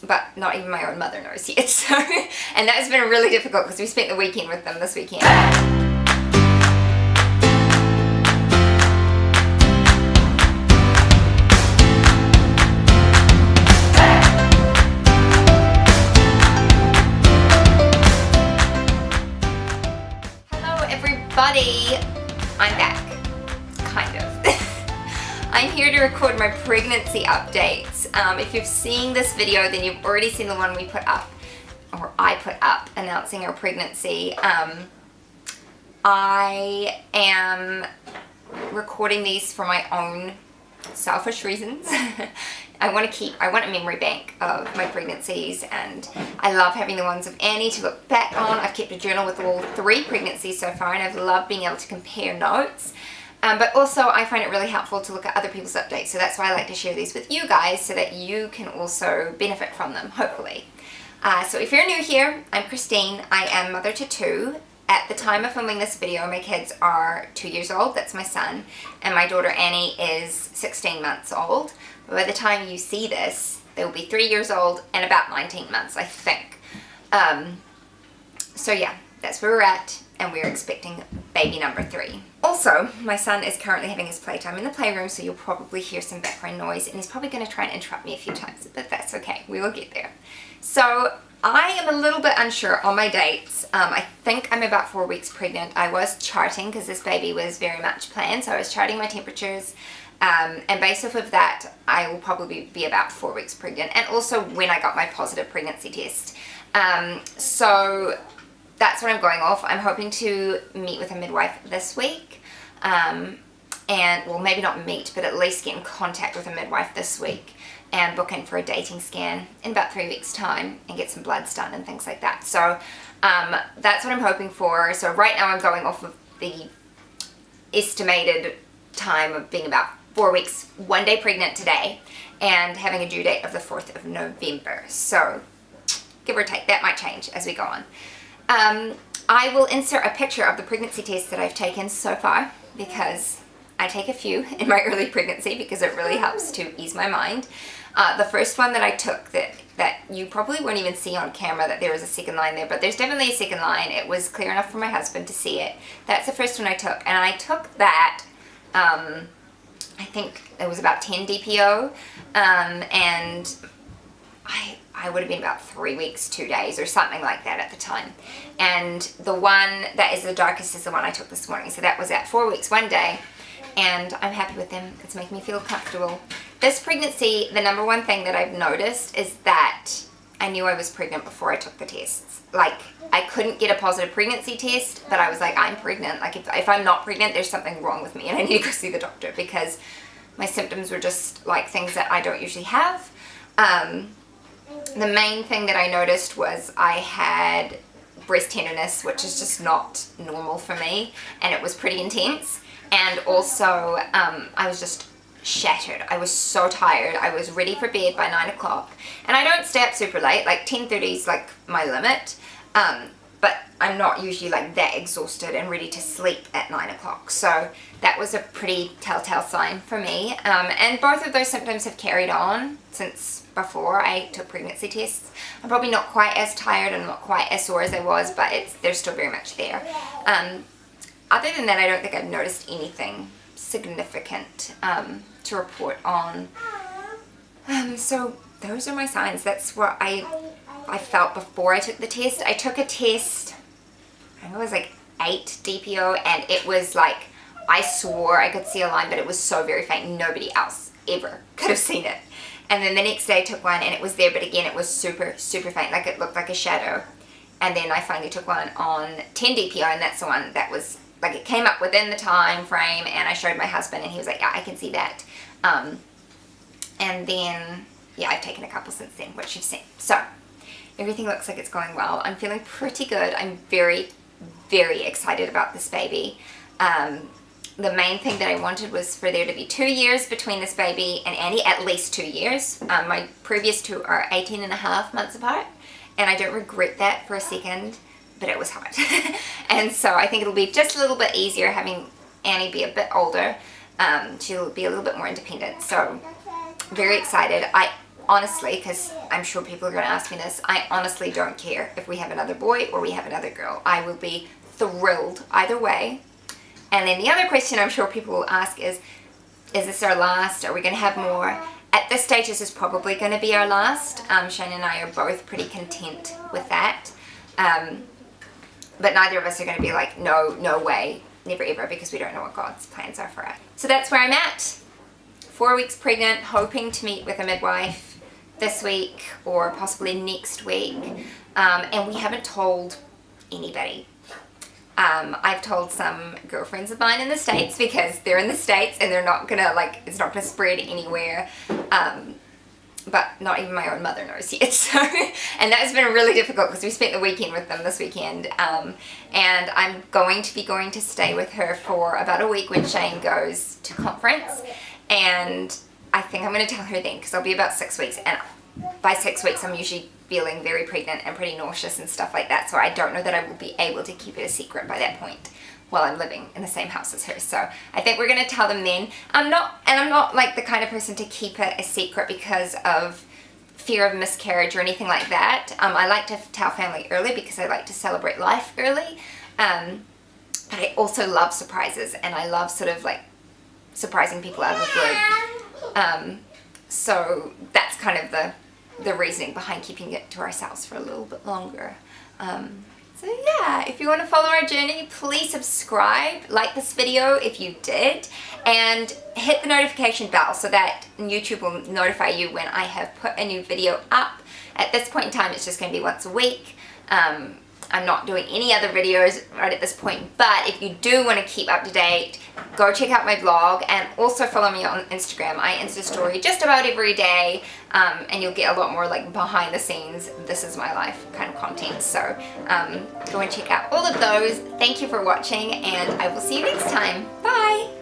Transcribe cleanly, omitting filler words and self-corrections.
but not even my own mother knows yet. So, and that's been really difficult because we spent the weekend with them this weekend. Hello everybody, I'm back, kind of. I'm here to record my pregnancy updates. If you've seen this video, then you've already seen the one we put up, or I put up, announcing our pregnancy. I am recording these for my own selfish reasons. I want a memory bank of my pregnancies, and I love having the ones of Annie to look back on. I've kept a journal with all 3 pregnancies so far, and I've loved being able to compare notes. But also I find it really helpful to look at other people's updates, so that's why I like to share these with you guys so that you can also benefit from them, hopefully. So if you're new here, I'm Christine. I am mother to 2. At the time of filming this video, my kids are 2 years old, that's my son, and my daughter Annie is 16 months old. But by the time you see this, they will be 3 years old and about 19 months, I think. So yeah, that's where we're at, and we're expecting baby number 3. Also, my son is currently having his playtime in the playroom, so you'll probably hear some background noise, and he's probably going to try and interrupt me a few times, but that's okay, we will get there. So, I am a little bit unsure on my dates. I think I'm about 4 weeks pregnant. I was charting, because this baby was very much planned, so I was charting my temperatures, and based off of that, I will probably be about 4 weeks pregnant, and also when I got my positive pregnancy test. So, that's what I'm going off. I'm hoping to meet with a midwife this week, and, well, maybe not meet, but at least get in contact with a midwife this week and book in for a dating scan in about 3 weeks' time and get some bloods done and things like that. So that's what I'm hoping for. So right now I'm going off of the estimated time of being about 4 weeks, 1 day pregnant today, and having a due date of the 4th of November. So give or take, that might change as we go on. I will insert a picture of the pregnancy test that I've taken so far, because I take a few in my early pregnancy because it really helps to ease my mind. The first one that I took that you probably won't even see on camera that there is a second line there, but there's definitely a second line. It was clear enough for my husband to see it. That's the first one I took, and I took that, I think it was about 10 DPO, and I would have been about 3 weeks, 2 days or something like that at the time. And the one that is the darkest is the one I took this morning. So that was at 4 weeks, 1 day. And I'm happy with them. It's making me feel comfortable. This pregnancy, the number one thing that I've noticed is that I knew I was pregnant before I took the tests. Like, I couldn't get a positive pregnancy test, but I was like, I'm pregnant. Like, if I'm not pregnant, there's something wrong with me and I need to go see the doctor, because my symptoms were just like things that I don't usually have. The main thing that I noticed was I had breast tenderness, which is just not normal for me, and it was pretty intense. And also, I was just shattered. I was so tired. I was ready for bed by 9 o'clock. And I don't stay up super late, like 10:30 is like my limit. But I'm not usually like that exhausted and ready to sleep at 9 o'clock. So that was a pretty telltale sign for me. And both of those symptoms have carried on since before I took pregnancy tests. I'm probably not quite as tired and not quite as sore as I was, but they're still very much there. Other than that, I don't think I've noticed anything significant to report on. So those are my signs. That's what I felt before I took the test. I took a test, I think it was like 8 DPO, and it was like, I swore I could see a line, but it was so very faint. Nobody else ever could have seen it. And then the next day I took one, and it was there, but again, it was super, super faint. Like, it looked like a shadow. And then I finally took one on 10 DPO, and that's the one that was, like, it came up within the time frame, and I showed my husband, and he was like, yeah, I can see that. And then, yeah, I've taken a couple since then, which you've seen. So, everything looks like it's going well. I'm feeling pretty good. I'm very, very excited about this baby. The main thing that I wanted was for there to be 2 years between this baby and Annie, at least 2 years. My previous 2 are 18.5 months apart, and I don't regret that for a second, but it was hard. And so I think it'll be just a little bit easier having Annie be a bit older. She'll be a little bit more independent, so very excited. honestly, because I'm sure people are going to ask me this, I honestly don't care if we have another boy or we have another girl. I will be thrilled either way. And then the other question I'm sure people will ask is this our last? Are we going to have more? At this stage, this is probably going to be our last. Shane and I are both pretty content with that. But neither of us are going to be like, no way, never ever, because we don't know what God's plans are for us. So that's where I'm at. 4 weeks pregnant, hoping to meet with a midwife this week or possibly next week. And we haven't told anybody. I've told some girlfriends of mine in the States because they're in the States and they're not gonna, like, it's not gonna spread anywhere. But not even my own mother knows yet. So, and that has been really difficult because we spent the weekend with them this weekend. And I'm going to stay with her for about a week when Shane goes to conference. And I think I'm going to tell her then because I'll be about 6 weeks. And by 6 weeks, I'm usually feeling very pregnant and pretty nauseous and stuff like that. So I don't know that I will be able to keep it a secret by that point while I'm living in the same house as her. So I think we're going to tell them then. I'm not like the kind of person to keep it a secret because of fear of miscarriage or anything like that. I like to tell family early because I like to celebrate life early. But I also love surprises and I love sort of like surprising people out of the blue. So that's kind of the reasoning behind keeping it to ourselves for a little bit longer. So yeah, if you want to follow our journey, please subscribe, like this video if you did, and hit the notification bell so that YouTube will notify you when I have put a new video up. At this point in time, it's just going to be once a week. I'm not doing any other videos right at this point, but if you do want to keep up to date, go check out my blog and also follow me on Instagram. I Insta story just about every day, and you'll get a lot more like behind the scenes, this is my life kind of content. So go and check out all of those. Thank you for watching and I will see you next time. Bye!